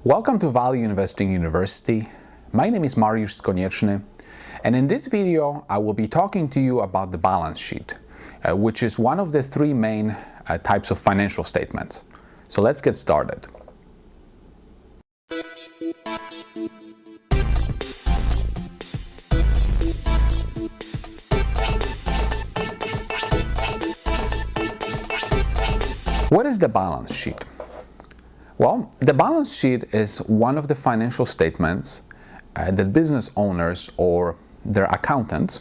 Welcome to Value Investing University. My name is Mariusz Konieczny, and in this video I will be talking to you about the balance sheet, which is one of the three main types of financial statements. So let's get started. What is the balance sheet? Well, the balance sheet is one of the financial statements that business owners or their accountants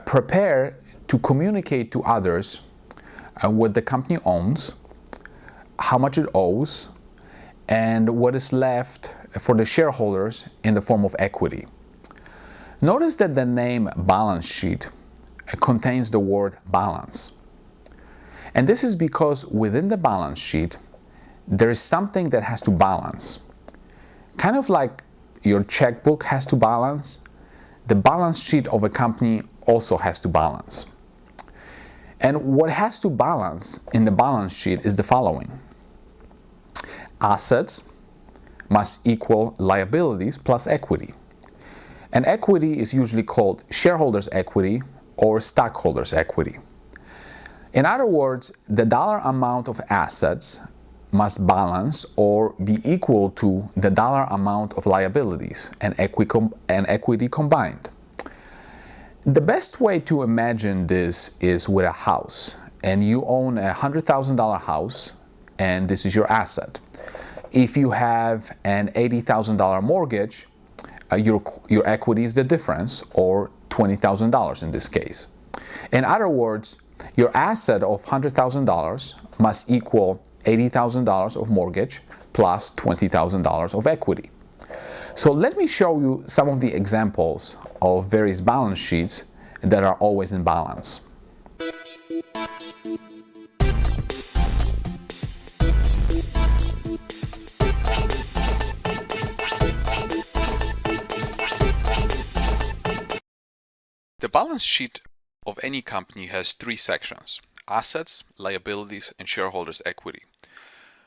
prepare to communicate to others what the company owns, how much it owes, and what is left for the shareholders in the form of equity. Notice that the name balance sheet contains the word balance. And this is because within the balance sheet, there is something that has to balance. Kind of like your checkbook has to balance, the balance sheet of a company also has to balance. And what has to balance in the balance sheet is the following. Assets must equal liabilities plus equity. And equity is usually called shareholders' equity or stockholders' equity. In other words, the dollar amount of assets must balance or be equal to the dollar amount of liabilities and equity combined. The best way to imagine this is with a house, and you own a $100,000 house, and this is your asset. If you have an $80,000 mortgage, your equity is the difference, or $20,000 in this case. In other words, your asset of $100,000 must equal $80,000 of mortgage plus $20,000 of equity. So let me show you some of the examples of various balance sheets that are always in balance. The balance sheet of any company has three sections: assets, liabilities, and shareholders' equity.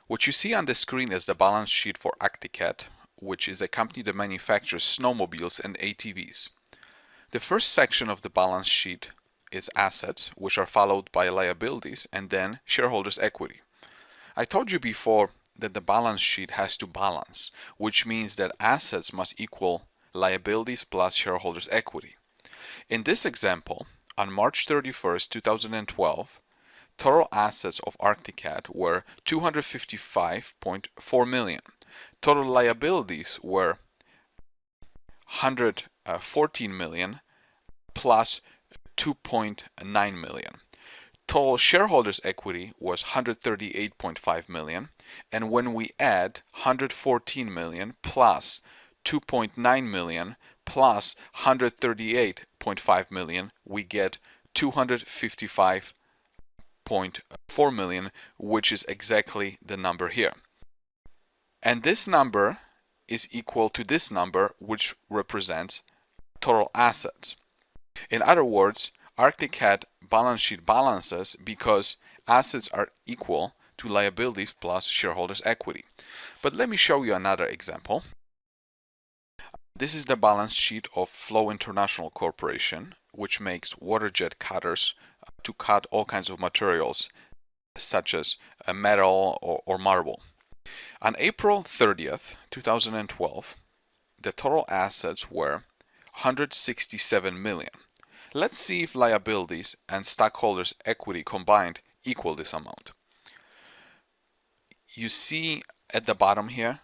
What you see on the screen is the balance sheet for Arctic-Cat, which is a company that manufactures snowmobiles and ATVs. The first section of the balance sheet is assets, which are followed by liabilities and then shareholders' equity. I told you before that the balance sheet has to balance, which means that assets must equal liabilities plus shareholders' equity. In this example, on March 31st, 2012, total assets of Arctic-Cat were $255.4 million. Total liabilities were $114 million plus $2.9 million. Total shareholders' equity was $138.5 million, and when we add $114 million plus $2.9 million plus $138.5 million, we get $255.4 million, which is exactly the number here. And this number is equal to this number, which represents total assets. In other words, Arctic-Cat balance sheet balances because assets are equal to liabilities plus shareholders' equity. But let me show you another example. This is the balance sheet of Flow International Corporation, which makes waterjet cutters to cut all kinds of materials, such as metal or marble. On April 30th, 2012, the total assets were $167 million. Let's see if liabilities and stockholders' equity combined equal this amount. You see at the bottom here,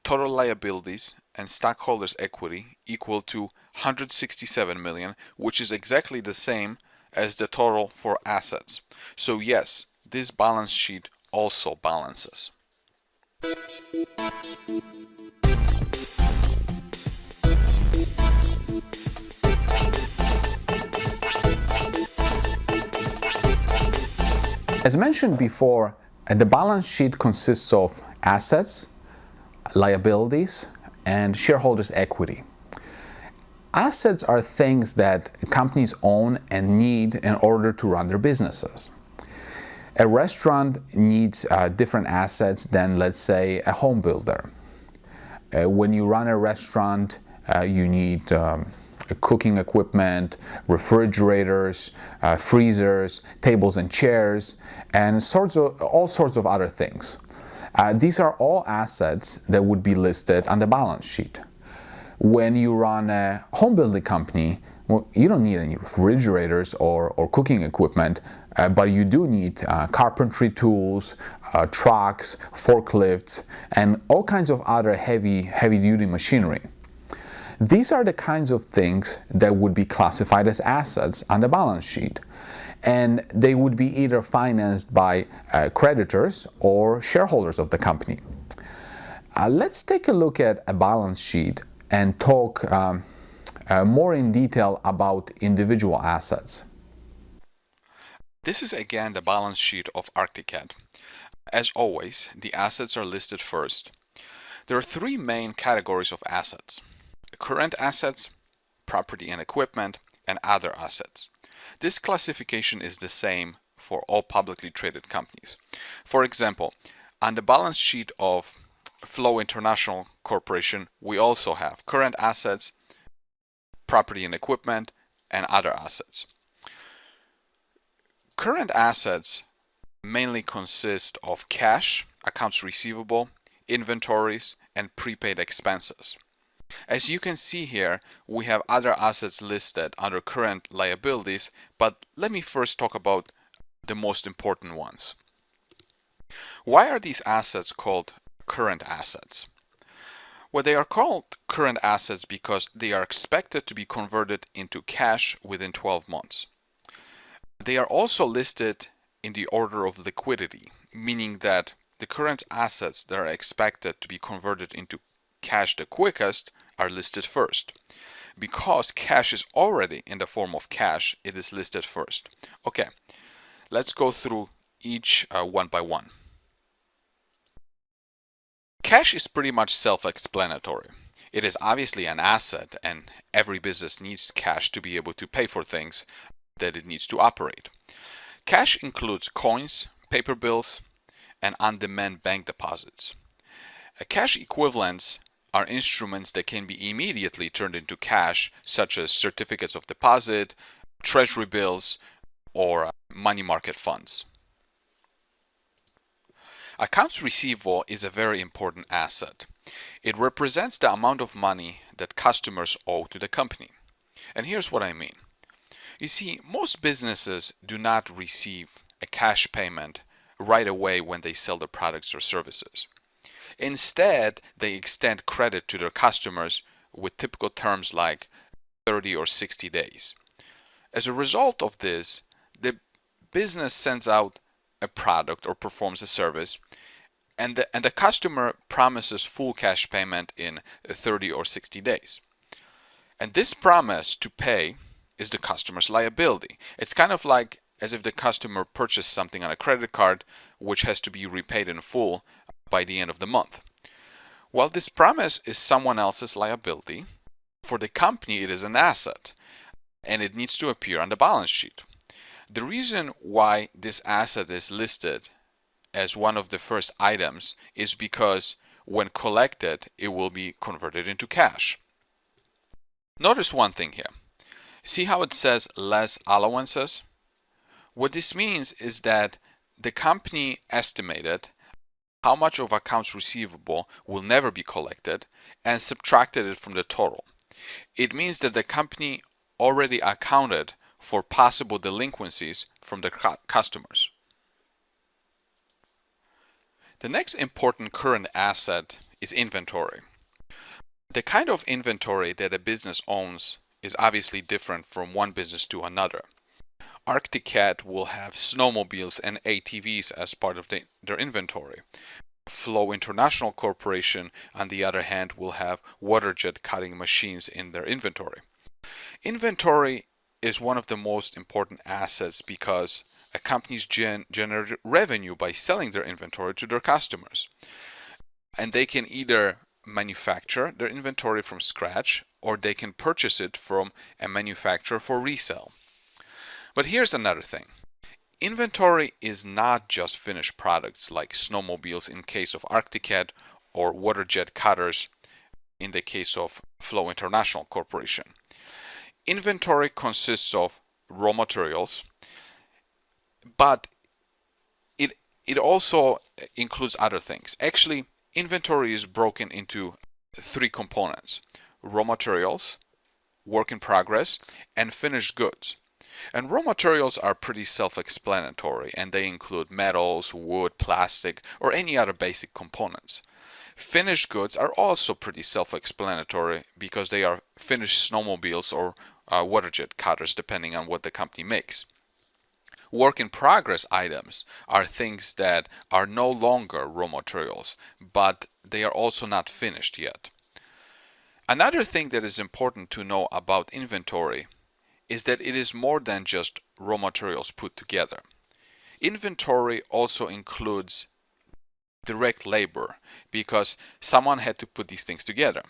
total liabilities and stockholders' equity equal to $167 million, which is exactly the same as the total for assets. So yes, this balance sheet also balances. As mentioned before, the balance sheet consists of assets, liabilities, and shareholders' equity. Assets are things that companies own and need in order to run their businesses. A restaurant needs different assets than, let's say, a home builder. When you run a restaurant, you need cooking equipment, refrigerators, freezers, tables and chairs, and all sorts of other things. These are all assets that would be listed on the balance sheet. When you run a home building company, well, you don't need any refrigerators or cooking equipment, but you do need carpentry tools, trucks, forklifts, and all kinds of other heavy-duty machinery. These are the kinds of things that would be classified as assets on the balance sheet, and they would be either financed by creditors or shareholders of the company. Let's take a look at a balance sheet and talk more in detail about individual assets. This is again the balance sheet of Arcticad. As always, the assets are listed first. There are three main categories of assets: current assets, property and equipment, and other assets. This classification is the same for all publicly traded companies. For example, on the balance sheet of Flow International Corporation, we also have current assets, property and equipment, and other assets. Current assets mainly consist of cash, accounts receivable, inventories, and prepaid expenses. As you can see here, we have other assets listed under current liabilities, but let me first talk about the most important ones. Why are these assets called current assets? Well, they are called current assets because they are expected to be converted into cash within 12 months. They are also listed in the order of liquidity, meaning that the current assets that are expected to be converted into cash the quickest are listed first. Because cash is already in the form of cash, it is listed first. Okay, let's go through each one by one. Cash is pretty much self-explanatory. It is obviously an asset, and every business needs cash to be able to pay for things that it needs to operate. Cash includes coins, paper bills, and on-demand bank deposits. Cash equivalents are instruments that can be immediately turned into cash, such as certificates of deposit, treasury bills, or money market funds. Accounts receivable is a very important asset. It represents the amount of money that customers owe to the company. And here's what I mean. You see, most businesses do not receive a cash payment right away when they sell their products or services. Instead, they extend credit to their customers with typical terms like 30 or 60 days. As a result of this, the business sends out a product or performs a service, and the customer promises full cash payment in 30 or 60 days. And this promise to pay is the customer's liability. It's kind of like as if the customer purchased something on a credit card which has to be repaid in full by the end of the month. While this promise is someone else's liability, for the company it is an asset, and it needs to appear on the balance sheet. The reason why this asset is listed as one of the first items is because when collected, it will be converted into cash. Notice one thing here. See how it says less allowances? What this means is that the company estimated how much of accounts receivable will never be collected and subtracted it from the total. It means that the company already accounted for possible delinquencies from the customers. The next important current asset is inventory. The kind of inventory that a business owns is obviously different from one business to another. Arcticad will have snowmobiles and ATVs as part of their inventory. Flow International Corporation, on the other hand, will have water jet cutting machines in their inventory. Inventory is one of the most important assets because a company's generate revenue by selling their inventory to their customers. And they can either manufacture their inventory from scratch, or they can purchase it from a manufacturer for resale. But here's another thing. Inventory is not just finished products like snowmobiles in case of Arctic or water jet cutters in the case of Flow International Corporation. Inventory consists of raw materials, but it also includes other things. Actually, inventory is broken into three components: raw materials, work in progress, and finished goods. And raw materials are pretty self-explanatory, and they include metals, wood, plastic, or any other basic components. Finished goods are also pretty self-explanatory because they are finished snowmobiles or water jet cutters, depending on what the company makes. Work in progress items are things that are no longer raw materials, but they are also not finished yet. Another thing that is important to know about inventory is that it is more than just raw materials put together. Inventory also includes direct labor because someone had to put these things together.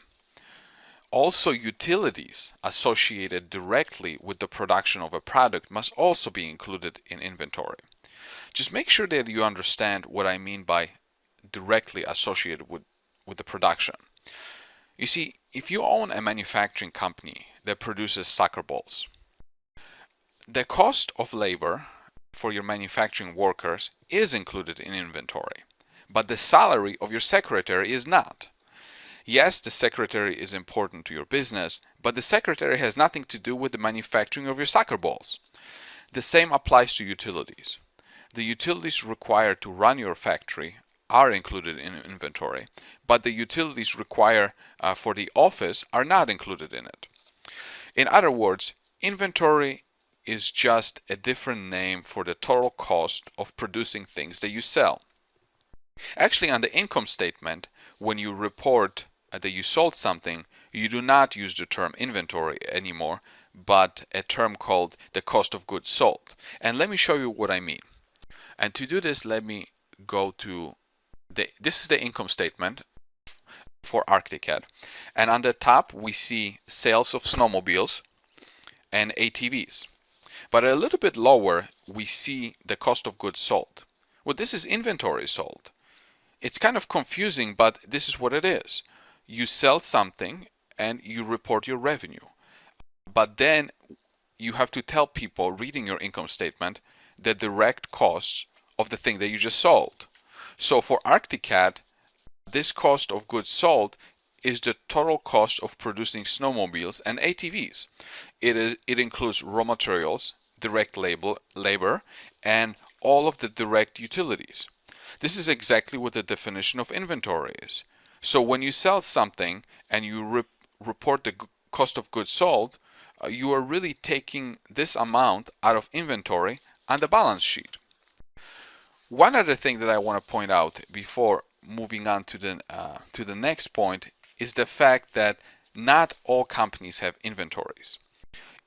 Also, utilities associated directly with the production of a product must also be included in inventory. Just make sure that you understand what I mean by directly associated with the production. You see, if you own a manufacturing company that produces soccer balls, the cost of labor for your manufacturing workers is included in inventory, but the salary of your secretary is not. Yes, the secretary is important to your business, but the secretary has nothing to do with the manufacturing of your soccer balls. The same applies to utilities. The utilities required to run your factory are included in inventory, but the utilities required for the office are not included in it. In other words, inventory is just a different name for the total cost of producing things that you sell. Actually, on the income statement, when you report that you sold something, you do not use the term inventory anymore, but a term called the cost of goods sold. And let me show you what I mean. And to do this, let me go to this is the income statement for Arctic. And on the top, we see sales of snowmobiles and ATVs. But a little bit lower, we see the cost of goods sold. Well, this is inventory sold. It's kind of confusing, but this is what it is. You sell something and you report your revenue. But then you have to tell people reading your income statement the direct costs of the thing that you just sold. So for Arctic, this cost of goods sold is the total cost of producing snowmobiles and ATVs. It includes raw materials, direct labor, and all of the direct utilities. This is exactly what the definition of inventory is. So when you sell something and you report the cost of goods sold, you are really taking this amount out of inventory on the balance sheet. One other thing that I want to point out before moving on to the next point is the fact that not all companies have inventories.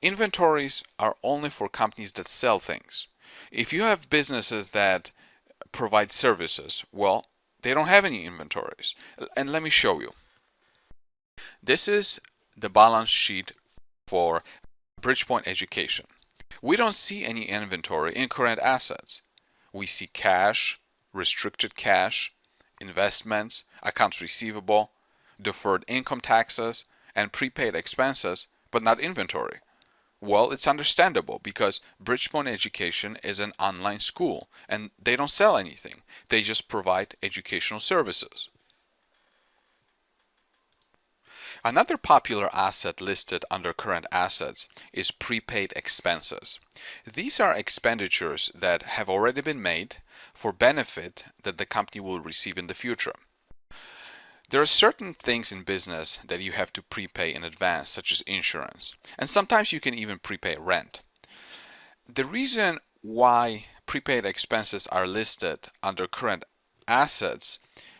Inventories are only for companies that sell things. If you have businesses that provide services, well, they don't have any inventories. And let me show you. This is the balance sheet for Bridgepoint Education. We don't see any inventory in current assets. We see cash, restricted cash, investments, accounts receivable, deferred income taxes, and prepaid expenses, but not inventory. Well, it's understandable because Bridgepoint Education is an online school and they don't sell anything. They just provide educational services. Another popular asset listed under current assets is prepaid expenses. These are expenditures that have already been made for benefit that the company will receive in the future. There are certain things in business that you have to prepay in advance, such as insurance, and sometimes you can even prepay rent. The reason why prepaid expenses are listed under current assets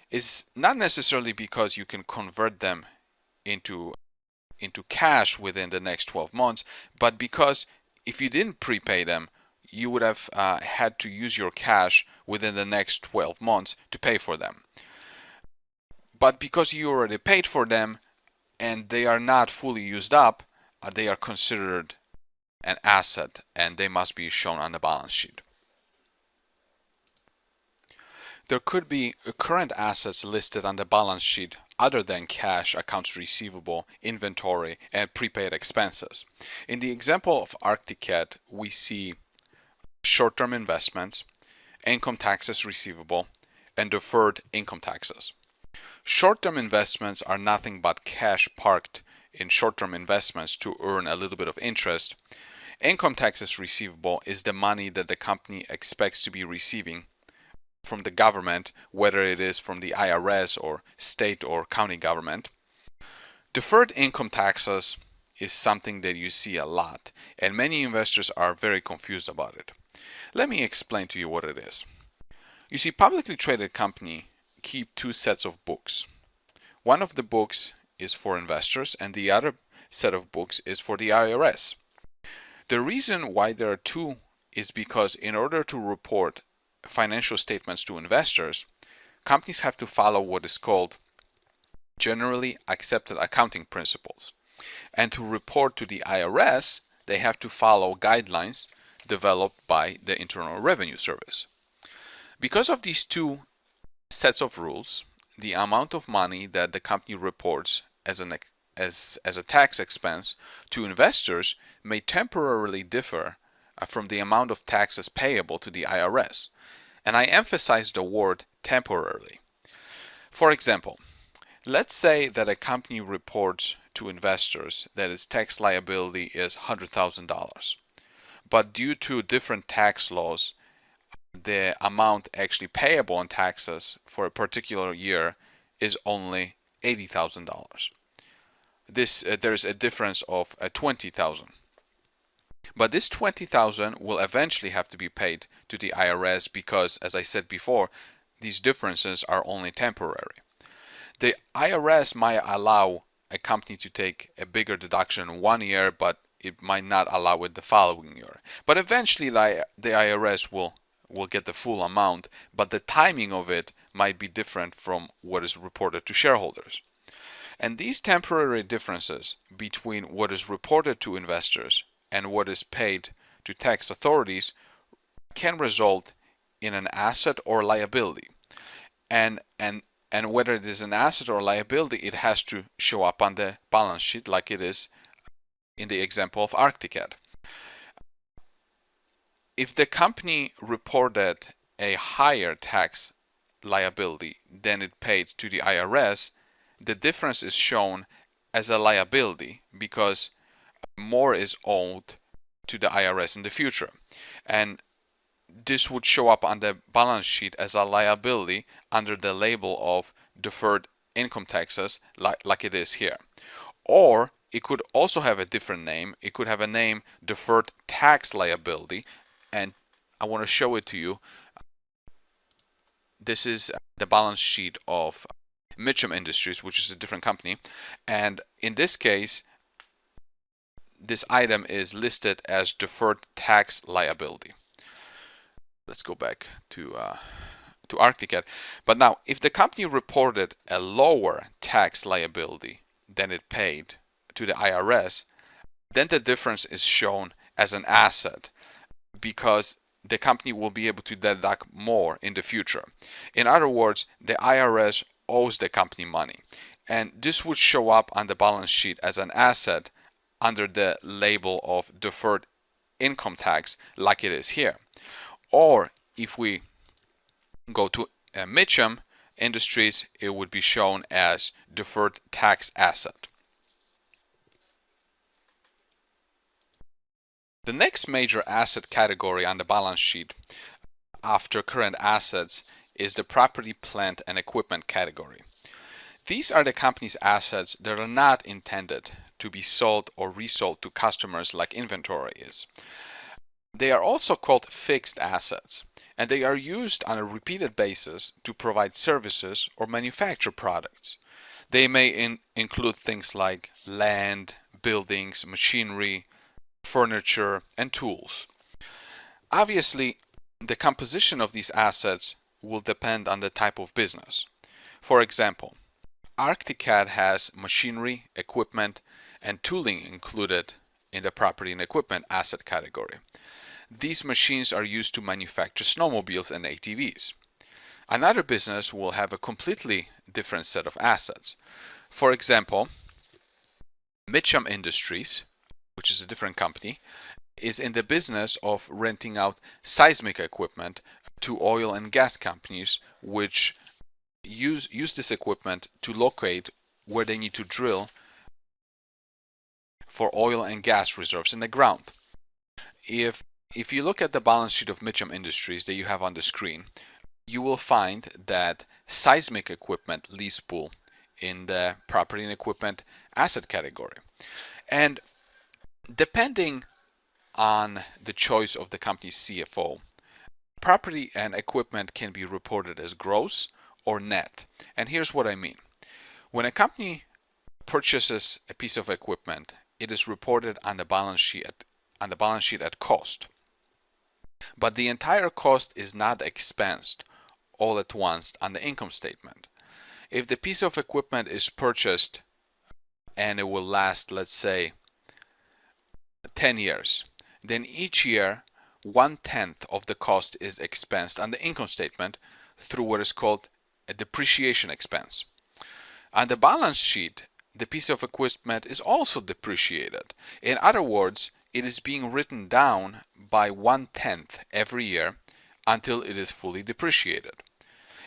is not necessarily because you can convert them into cash within the next 12 months, but because if you didn't prepay them, you would have had to use your cash within the next 12 months to pay for them. But because you already paid for them and they are not fully used up, they are considered an asset and they must be shown on the balance sheet. There could be current assets listed on the balance sheet other than cash, accounts receivable, inventory, and prepaid expenses. In the example of Arcticat, we see short-term investments, income taxes receivable, and deferred income taxes. Short-term investments are nothing but cash parked in short-term investments to earn a little bit of interest. Income taxes receivable is the money that the company expects to be receiving from the government, whether it is from the IRS or state or county government. Deferred income taxes is something that you see a lot, and many investors are very confused about it. Let me explain to you what it is. You see, publicly traded companies keep two sets of books. One of the books is for investors and the other set of books is for the IRS. The reason why there are two is because in order to report financial statements to investors, companies have to follow what is called generally accepted accounting principles. And to report to the IRS, they have to follow guidelines developed by the Internal Revenue Service. Because of these two sets of rules, the amount of money that the company reports as a tax expense to investors may temporarily differ from the amount of taxes payable to the IRS. And I emphasize the word temporarily. For example, let's say that a company reports to investors that its tax liability is $100,000. But due to different tax laws, the amount actually payable in taxes for a particular year is only $80,000. There's a difference of $20,000. But this $20,000 will eventually have to be paid to the IRS because, as I said before, these differences are only temporary. The IRS might allow a company to take a bigger deduction one year, but it might not allow it the following year. But eventually the IRS will get the full amount, but the timing of it might be different from what is reported to shareholders. And these temporary differences between what is reported to investors and what is paid to tax authorities can result in an asset or liability. And whether it is an asset or liability, it has to show up on the balance sheet like it is in the example of Arcticat. If the company reported a higher tax liability than it paid to the IRS, the difference is shown as a liability because more is owed to the IRS in the future. And this would show up on the balance sheet as a liability under the label of deferred income taxes like it is here. Or it could also have a different name. It could have a name deferred tax liability, and I want to show it to you. This is the balance sheet of Mitcham Industries, which is a different company, and in this case this item is listed as deferred tax liability. Let's go back to Arcticat. But now, if the company reported a lower tax liability than it paid to the IRS, then the difference is shown as an asset because the company will be able to deduct more in the future. In other words, the IRS owes the company money, and this would show up on the balance sheet as an asset under the label of deferred income tax like it is here. Or if we go to Mitcham Industries, it would be shown as deferred tax asset. The next major asset category on the balance sheet after current assets is the property, plant, and equipment category. These are the company's assets that are not intended to be sold or resold to customers like inventory is. They are also called fixed assets, and they are used on a repeated basis to provide services or manufacture products. They may include things like land, buildings, machinery, furniture, and tools. Obviously, the composition of these assets will depend on the type of business. For example, Arcticad has machinery, equipment, and tooling included in the property and equipment asset category. These machines are used to manufacture snowmobiles and ATVs. Another business will have a completely different set of assets. For example, Mitcham Industries, which is a different company, is in the business of renting out seismic equipment to oil and gas companies, which use this equipment to locate where they need to drill for oil and gas reserves in the ground. If you look at the balance sheet of Mitcham Industries that you have on the screen, you will find that seismic equipment lease pool in the property and equipment asset category. And depending on the choice of the company's CFO, property and equipment can be reported as gross or net. And here's what I mean. When a company purchases a piece of equipment, it is reported on the balance sheet at cost. But the entire cost is not expensed all at once on the income statement. If the piece of equipment is purchased and it will last, let's say, 10 years, then each year 1/10 of the cost is expensed on the income statement through what is called a depreciation expense. On the balance sheet, the piece of equipment is also depreciated. In other words, it is being written down by 1/10 every year until it is fully depreciated.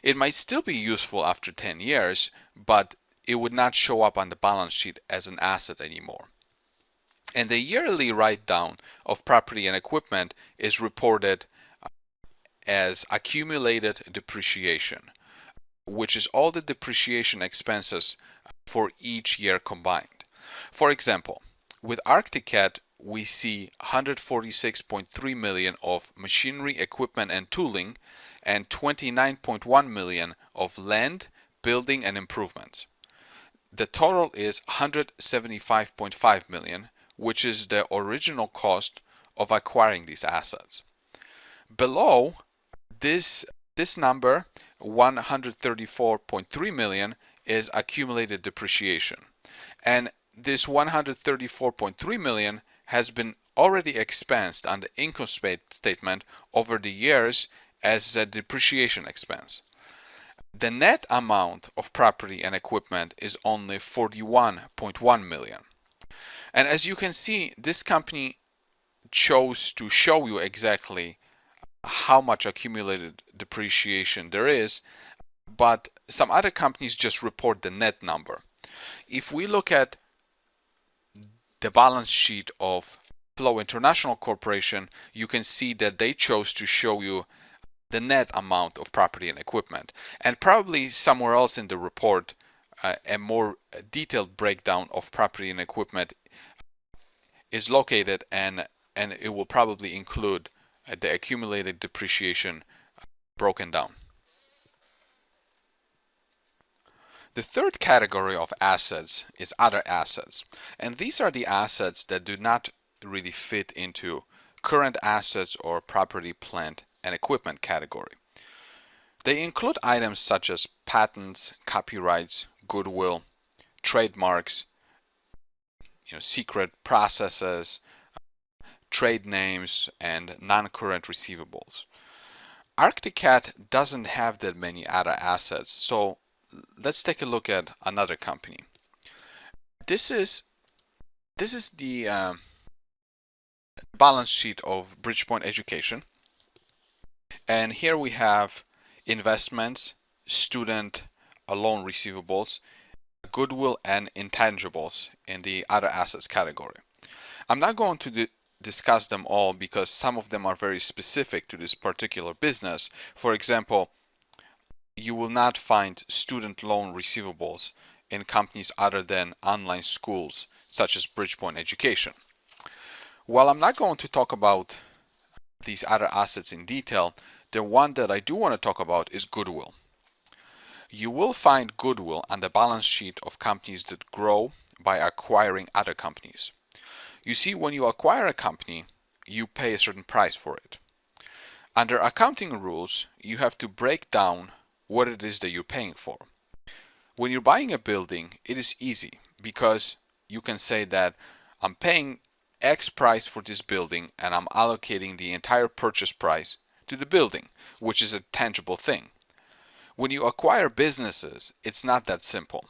It might still be useful after 10 years, but it would not show up on the balance sheet as an asset anymore. And the yearly write-down of property and equipment is reported as accumulated depreciation, which is all the depreciation expenses for each year combined. For example, with Arcticad, we see 146.3 million of machinery, equipment, and tooling, and 29.1 million of land, building, and improvements. The total is 175.5 million, which is the original cost of acquiring these assets. Below this number, 134.3 million, is accumulated depreciation. And this 134.3 million has been already expensed on the income statement over the years as a depreciation expense. The net amount of property and equipment is only 41.1 million. And as you can see, this company chose to show you exactly how much accumulated depreciation there is, but some other companies just report the net number. If we look at the balance sheet of Flow International Corporation, you can see that they chose to show you the net amount of property and equipment. And probably somewhere else in the report, a more detailed breakdown of property and equipment is located, and it will probably include the accumulated depreciation broken down. The third category of assets is other assets, and these are the assets that do not really fit into current assets or property, plant, and equipment category. They include items such as patents, copyrights, goodwill, trademarks, secret processes, trade names, and non-current receivables. Arcticad doesn't have that many other assets, so let's take a look at another company. This is the balance sheet of Bridgepoint Education, and here we have investments, student loan receivables, goodwill, and intangibles in the other assets category. I'm not going to discuss them all because some of them are very specific to this particular business. For example, you will not find student loan receivables in companies other than online schools such as Bridgepoint Education. While I'm not going to talk about these other assets in detail, the one that I do want to talk about is goodwill. You will find goodwill on the balance sheet of companies that grow by acquiring other companies. You see, when you acquire a company, you pay a certain price for it. Under accounting rules, you have to break down what it is that you're paying for. When you're buying a building, it is easy because you can say that I'm paying X price for this building and I'm allocating the entire purchase price to the building, which is a tangible thing. When you acquire businesses, it's not that simple.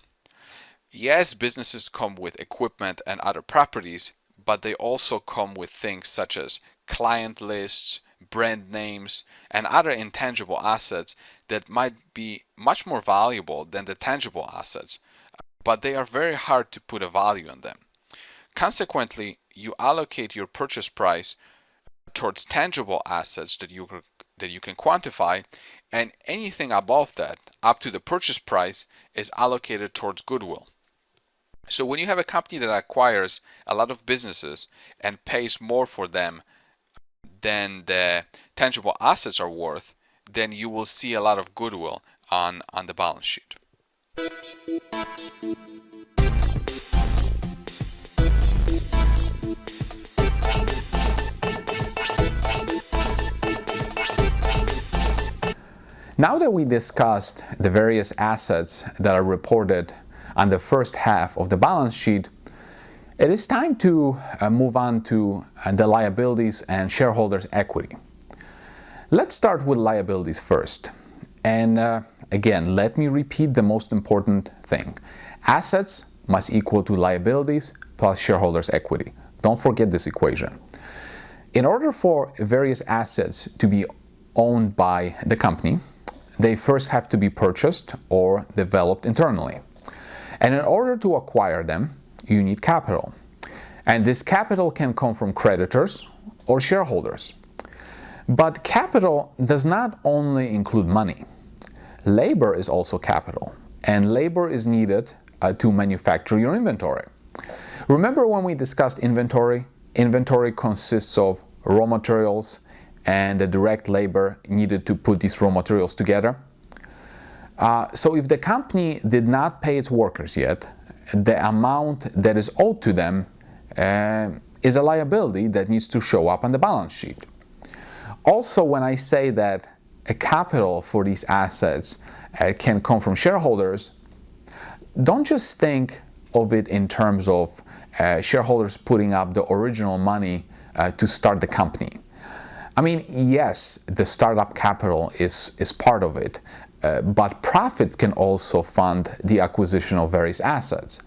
Yes, businesses come with equipment and other properties, but they also come with things such as client lists, brand names, and other intangible assets that might be much more valuable than the tangible assets, but they are very hard to put a value on them. Consequently, you allocate your purchase price towards tangible assets that you can quantify, and anything above that, up to the purchase price, is allocated towards goodwill. So when you have a company that acquires a lot of businesses and pays more for them than the tangible assets are worth, then you will see a lot of goodwill on the balance sheet. Now that we discussed the various assets that are reported on the first half of the balance sheet, it is time to move on to the liabilities and shareholders' equity. Let's start with liabilities first. And again, let me repeat the most important thing. Assets must equal to liabilities plus shareholders' equity. Don't forget this equation. In order for various assets to be owned by the company, they first have to be purchased or developed internally. And in order to acquire them, you need capital. And this capital can come from creditors or shareholders. But capital does not only include money. Labor is also capital, and labor is needed to manufacture your inventory. Remember when we discussed inventory? Inventory consists of raw materials and the direct labor needed to put these raw materials together. So if the company did not pay its workers yet, the amount that is owed to them is a liability that needs to show up on the balance sheet. Also, when I say that a capital for these assets can come from shareholders, don't just think of it in terms of shareholders putting up the original money to start the company. I mean, yes, the startup capital is part of it, but profits can also fund the acquisition of various assets.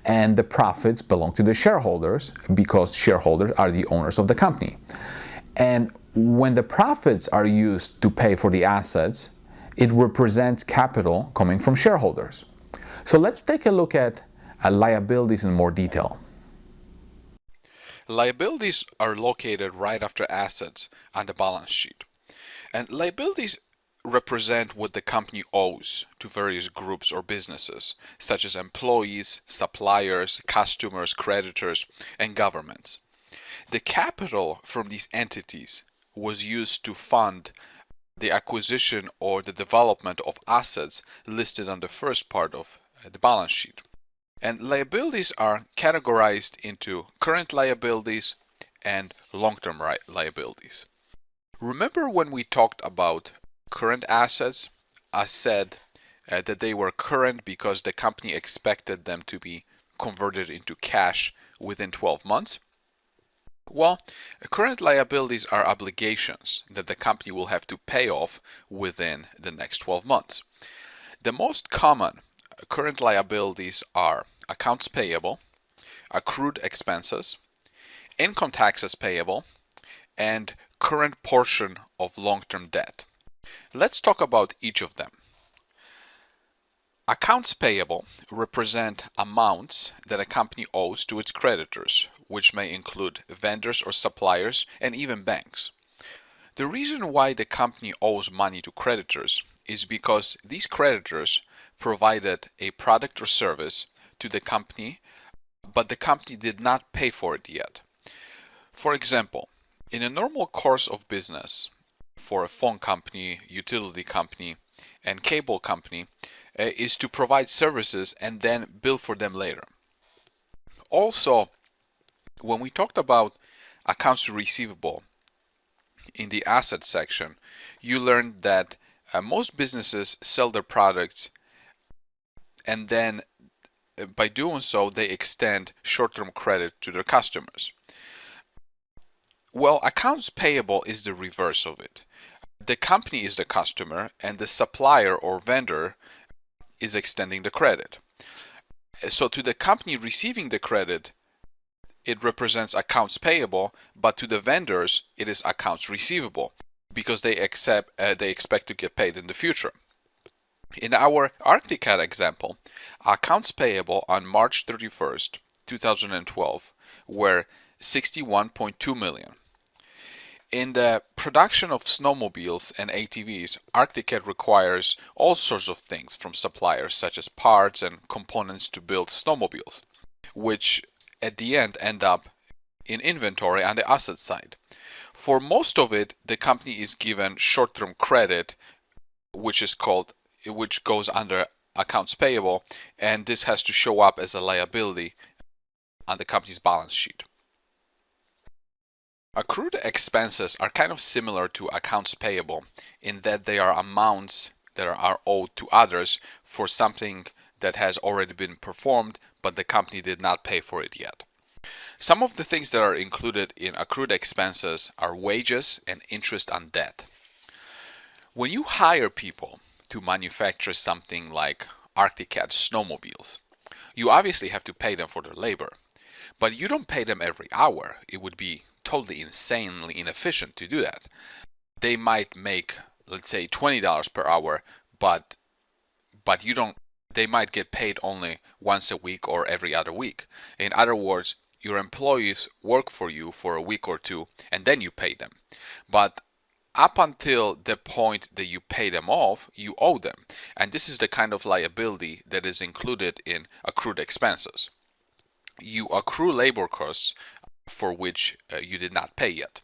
And the profits belong to the shareholders because shareholders are the owners of the company. And when the profits are used to pay for the assets, it represents capital coming from shareholders. So let's take a look at liabilities in more detail. Liabilities are located right after assets on the balance sheet. And liabilities represent what the company owes to various groups or businesses, such as employees, suppliers, customers, creditors, and governments. The capital from these entities was used to fund the acquisition or the development of assets listed on the first part of the balance sheet. And liabilities are categorized into current liabilities and long-term liabilities. Remember when we talked about current assets? I said that they were current because the company expected them to be converted into cash within 12 months. Well, current liabilities are obligations that the company will have to pay off within the next 12 months. The most common current liabilities are accounts payable, accrued expenses, income taxes payable, and current portion of long-term debt. Let's talk about each of them. Accounts payable represent amounts that a company owes to its creditors, which may include vendors or suppliers and even banks. The reason why the company owes money to creditors is because these creditors provided a product or service to the company, but the company did not pay for it yet. For example, in a normal course of business for a phone company, utility company, and cable company is to provide services and then bill for them later. Also, when we talked about accounts receivable in the assets section, you learned that most businesses sell their products and then by doing so, they extend short-term credit to their customers. Well, accounts payable is the reverse of it. The company is the customer, and the supplier or vendor is extending the credit. So to the company receiving the credit, it represents accounts payable, but to the vendors, it is accounts receivable because they expect to get paid in the future. In our ArcticCAD example, accounts payable on March 31st, 2012 were $61.2 million. In the production of snowmobiles and ATVs, ArcticCAD requires all sorts of things from suppliers such as parts and components to build snowmobiles, which at the end up in inventory on the asset side. For most of it, the company is given short-term credit, which goes under accounts payable, and this has to show up as a liability on the company's balance sheet. Accrued expenses are kind of similar to accounts payable in that they are amounts that are owed to others for something that has already been performed, but the company did not pay for it yet. Some of the things that are included in accrued expenses are wages and interest on debt. When you hire people to manufacture something like ArcticCAD snowmobiles, you obviously have to pay them for their labor, but you don't pay them every hour. It would be totally insanely inefficient to do that. They might make, let's say, $20 per hour, but they might get paid only once a week or every other week. In other words, your employees work for you for a week or two and then you pay them. But up until the point that you pay them off, you owe them. And this is the kind of liability that is included in accrued expenses. You accrue labor costs for which you did not pay yet.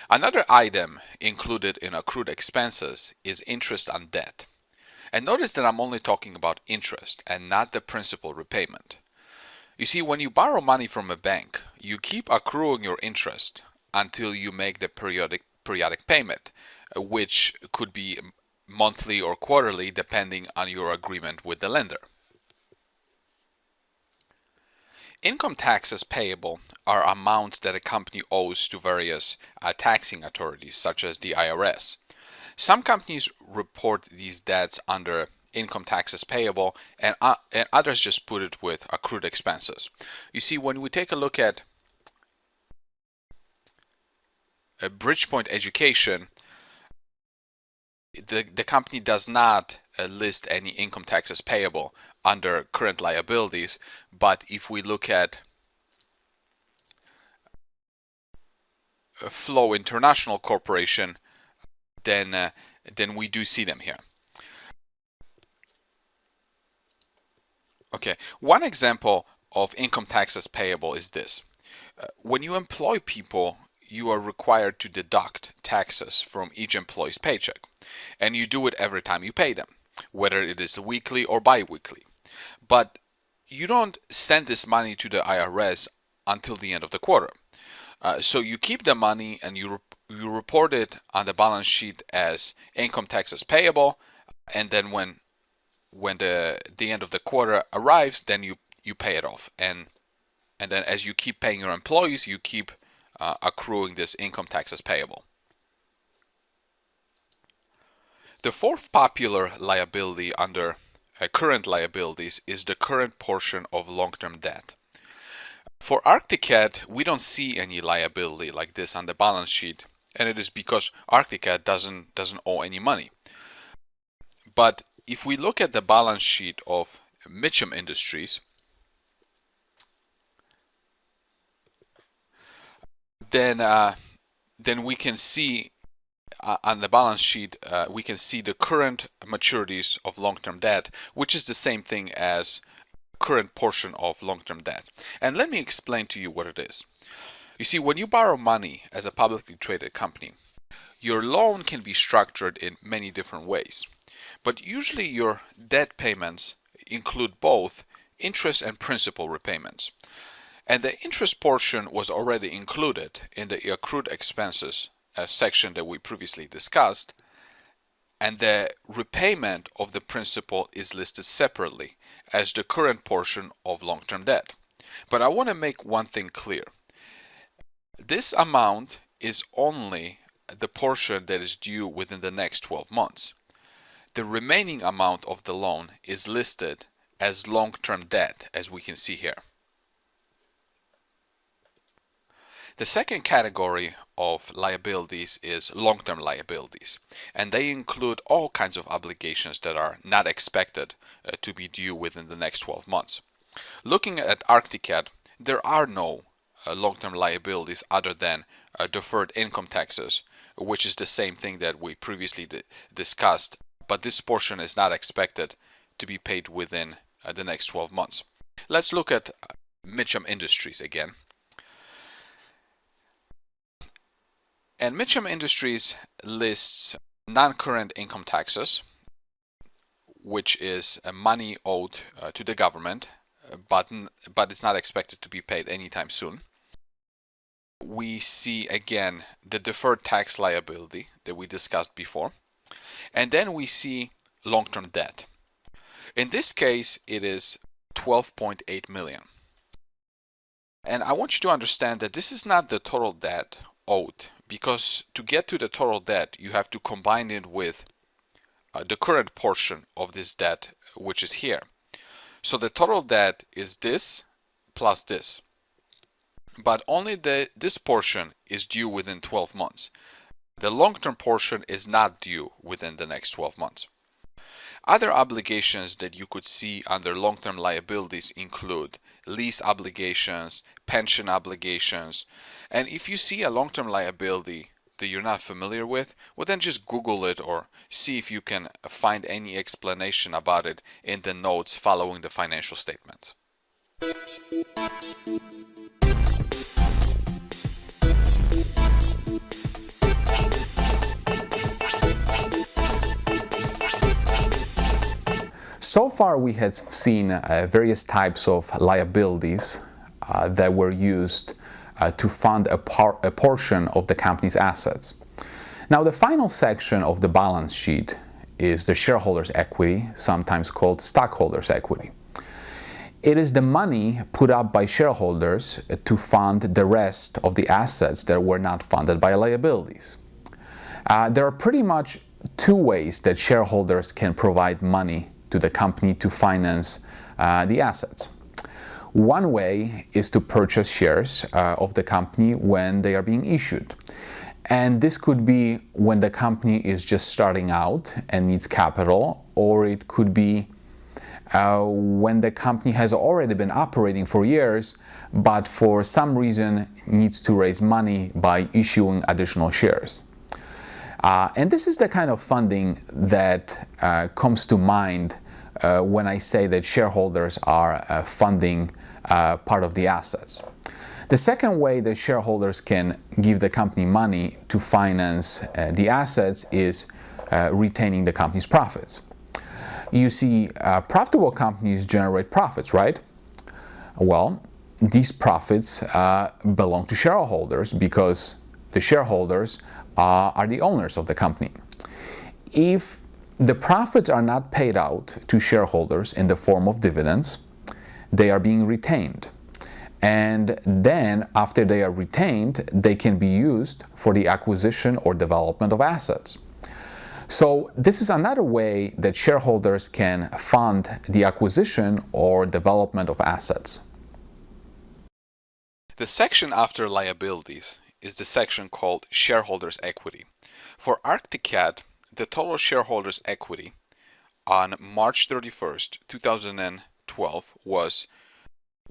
Another item included in accrued expenses is interest on debt. And notice that I'm only talking about interest and not the principal repayment. You see, when you borrow money from a bank, you keep accruing your interest until you make the periodic payment, which could be monthly or quarterly depending on your agreement with the lender. Income taxes payable are amounts that a company owes to various taxing authorities, such as the IRS. Some companies report these debts under income taxes payable, and others just put it with accrued expenses. You see, when we take a look at Bridgepoint Education, the company does not list any income taxes payable under current liabilities, but if we look at Flow International Corporation, then we do see them here. Okay, one example of income taxes payable is this. When you employ people, you are required to deduct taxes from each employee's paycheck, and you do it every time you pay them, whether it is weekly or bi-weekly. But you don't send this money to the IRS until the end of the quarter. So you keep the money and you report it on the balance sheet as income taxes payable, and then when the end of the quarter arrives, then you pay it off, and then as you keep paying your employees, you keep accruing this income taxes payable. The fourth popular liability under current liabilities is the current portion of long-term debt. For ArcticCAD, we don't see any liability like this on the balance sheet, and it is because ArcticCAD doesn't owe any money. But if we look at the balance sheet of Mitcham Industries, then we can see on the balance sheet, we can see the current maturities of long-term debt, which is the same thing as current portion of long-term debt. And let me explain to you what it is. You see, when you borrow money as a publicly traded company, your loan can be structured in many different ways. But usually your debt payments include both interest and principal repayments. And the interest portion was already included in the accrued expenses section that we previously discussed, and the repayment of the principal is listed separately as the current portion of long-term debt. But I want to make one thing clear. This amount is only the portion that is due within the next 12 months. The remaining amount of the loan is listed as long-term debt, as we can see here. The second category of liabilities is long-term liabilities, and they include all kinds of obligations that are not expected to be due within the next 12 months. Looking at Arcticad, there are no long-term liabilities other than deferred income taxes, which is the same thing that we previously discussed, but this portion is not expected to be paid within the next 12 months. Let's look at Mitcham Industries again. And Mitcham Industries lists non-current income taxes, which is money owed to the government, but it's not expected to be paid anytime soon. We see again the deferred tax liability that we discussed before, and then we see long-term debt. In this case, it is 12.8 million. And I want you to understand that this is not the total debt owed, because to get to the total debt, you have to combine it with the current portion of this debt, which is here. So the total debt is this plus this. But only this portion is due within 12 months. The long-term portion is not due within the next 12 months. Other obligations that you could see under long-term liabilities include lease obligations, pension obligations, and if you see a long-term liability that you're not familiar with, well then just Google it or see if you can find any explanation about it in the notes following the financial statement. So far we have seen various types of liabilities that were used to fund a portion of the company's assets. Now the final section of the balance sheet is the shareholders' equity, sometimes called stockholders' equity. It is the money put up by shareholders to fund the rest of the assets that were not funded by liabilities. There are pretty much two ways that shareholders can provide money to the company to finance the assets. One way is to purchase shares of the company when they are being issued. And this could be when the company is just starting out and needs capital, or it could be when the company has already been operating for years, but for some reason needs to raise money by issuing additional shares. And this is the kind of funding that comes to mind when I say that shareholders are funding part of the assets. The second way that shareholders can give the company money to finance the assets is retaining the company's profits. You see, profitable companies generate profits, right? Well, these profits belong to shareholders because the shareholders are the owners of the company. If the profits are not paid out to shareholders in the form of dividends, they are being retained. And then, after they are retained, they can be used for the acquisition or development of assets. So this is another way that shareholders can fund the acquisition or development of assets. The section after liabilities is the section called shareholders' equity. For Arcticad, the total shareholders' equity on March 31st, 2012 was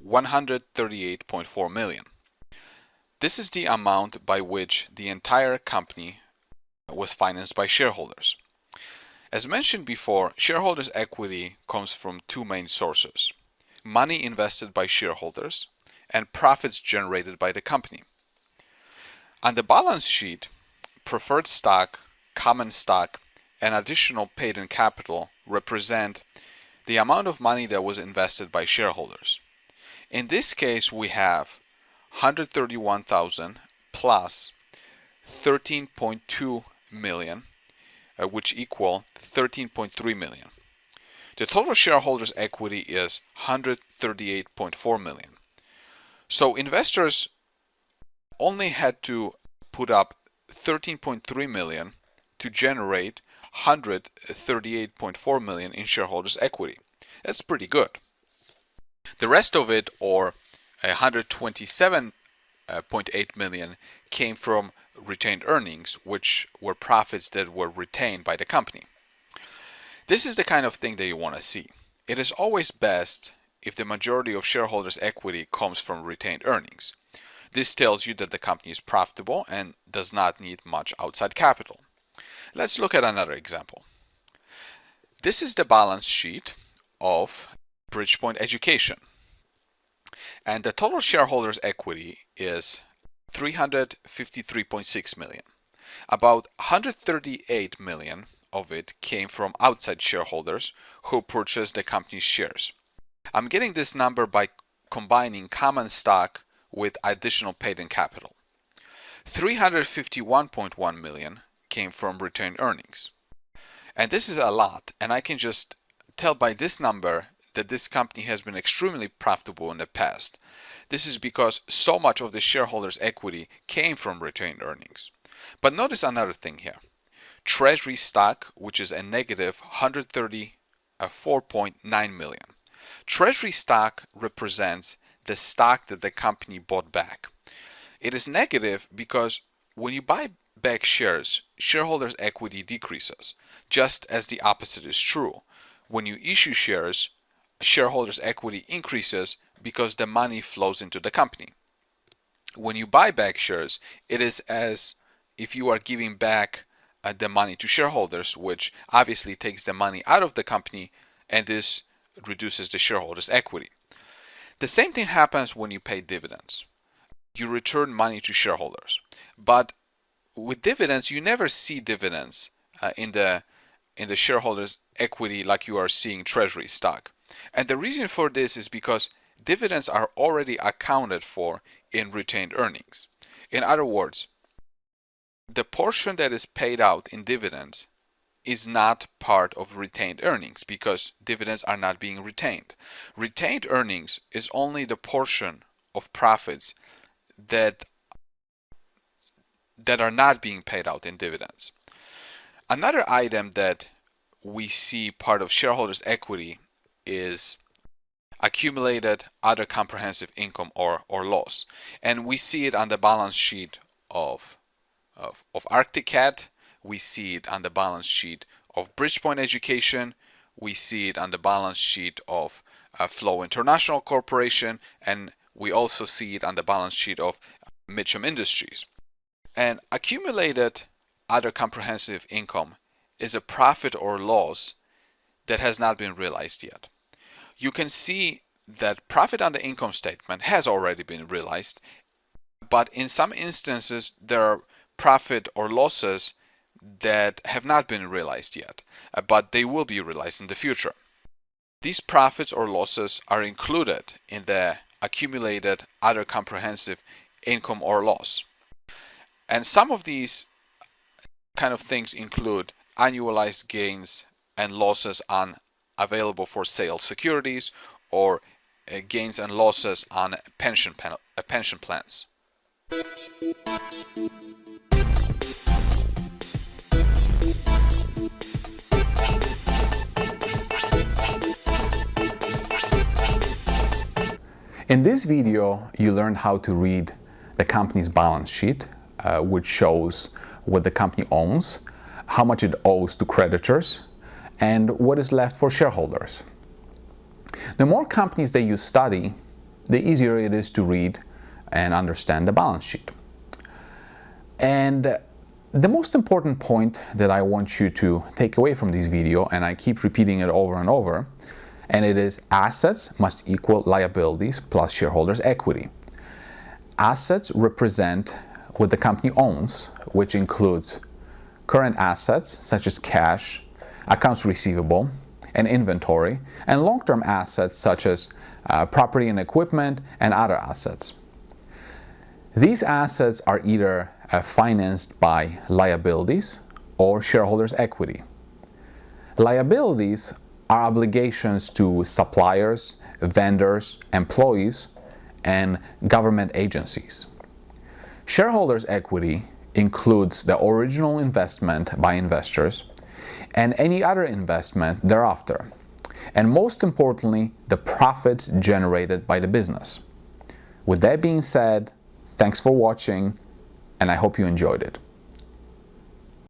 138.4 million. This is the amount by which the entire company was financed by shareholders. As mentioned before, shareholders' equity comes from two main sources: money invested by shareholders and profits generated by the company. On the balance sheet, preferred stock, common stock, and additional paid-in capital represent the amount of money that was invested by shareholders. In this case, we have 131,000 plus 13.2 million, which equal 13.3 million. The total shareholders' equity is 138.4 million. So investors only had to put up 13.3 million to generate 138.4 million in shareholders' equity. That's pretty good. The rest of it, or 127.8 million, came from retained earnings, which were profits that were retained by the company. This is the kind of thing that you want to see. It is always best if the majority of shareholders' equity comes from retained earnings. This tells you that the company is profitable and does not need much outside capital. Let's look at another example. This is the balance sheet of Bridgepoint Education. And the total shareholders' equity is 353.6 million. About 138 million of it came from outside shareholders who purchased the company's shares. I'm getting this number by combining common stock with additional paid-in capital. 351.1 million came from retained earnings. And this is a lot, and I can just tell by this number that this company has been extremely profitable in the past. This is because so much of the shareholders' equity came from retained earnings. But notice another thing here. Treasury stock, which is a negative 134.9 million. Treasury stock represents the stock that the company bought back. It is negative because when you buy back shares, shareholders' equity decreases, just as the opposite is true. When you issue shares, shareholders' equity increases because the money flows into the company. When you buy back shares, it is as if you are giving back the money to shareholders, which obviously takes the money out of the company, and this reduces the shareholders' equity. The same thing happens when you pay dividends. You return money to shareholders, but with dividends, you never see dividends in the shareholders' equity like you are seeing treasury stock. And the reason for this is because dividends are already accounted for in retained earnings. In other words, the portion that is paid out in dividends is not part of retained earnings because dividends are not being retained. Retained earnings is only the portion of profits that are not being paid out in dividends. Another item that we see part of shareholders' equity is accumulated other comprehensive income or loss. And we see it on the balance sheet of Arctic Cat, we see it on the balance sheet of Bridgepoint Education, we see it on the balance sheet of Flow International Corporation, and we also see it on the balance sheet of Mitcham Industries. And accumulated other comprehensive income is a profit or loss that has not been realized yet. You can see that profit on the income statement has already been realized, but in some instances there are profit or losses that have not been realized yet, but they will be realized in the future. These profits or losses are included in the accumulated other comprehensive income or loss. And some of these kind of things include annualized gains and losses on available for sale securities or gains and losses on pension plans. In this video, you learned how to read the company's balance sheet, which shows what the company owns, how much it owes to creditors, and what is left for shareholders. The more companies that you study, the easier it is to read and understand the balance sheet. And the most important point that I want you to take away from this video, and I keep repeating it over and over, and it is assets must equal liabilities plus shareholders' equity. Assets represent what the company owns, which includes current assets such as cash, accounts receivable, and inventory, and long-term assets such as property and equipment and other assets. These assets are either financed by liabilities or shareholders' equity. Liabilities are obligations to suppliers, vendors, employees, and government agencies. Shareholders' equity includes the original investment by investors and any other investment thereafter, and most importantly, the profits generated by the business. With that being said, thanks for watching, and I hope you enjoyed it.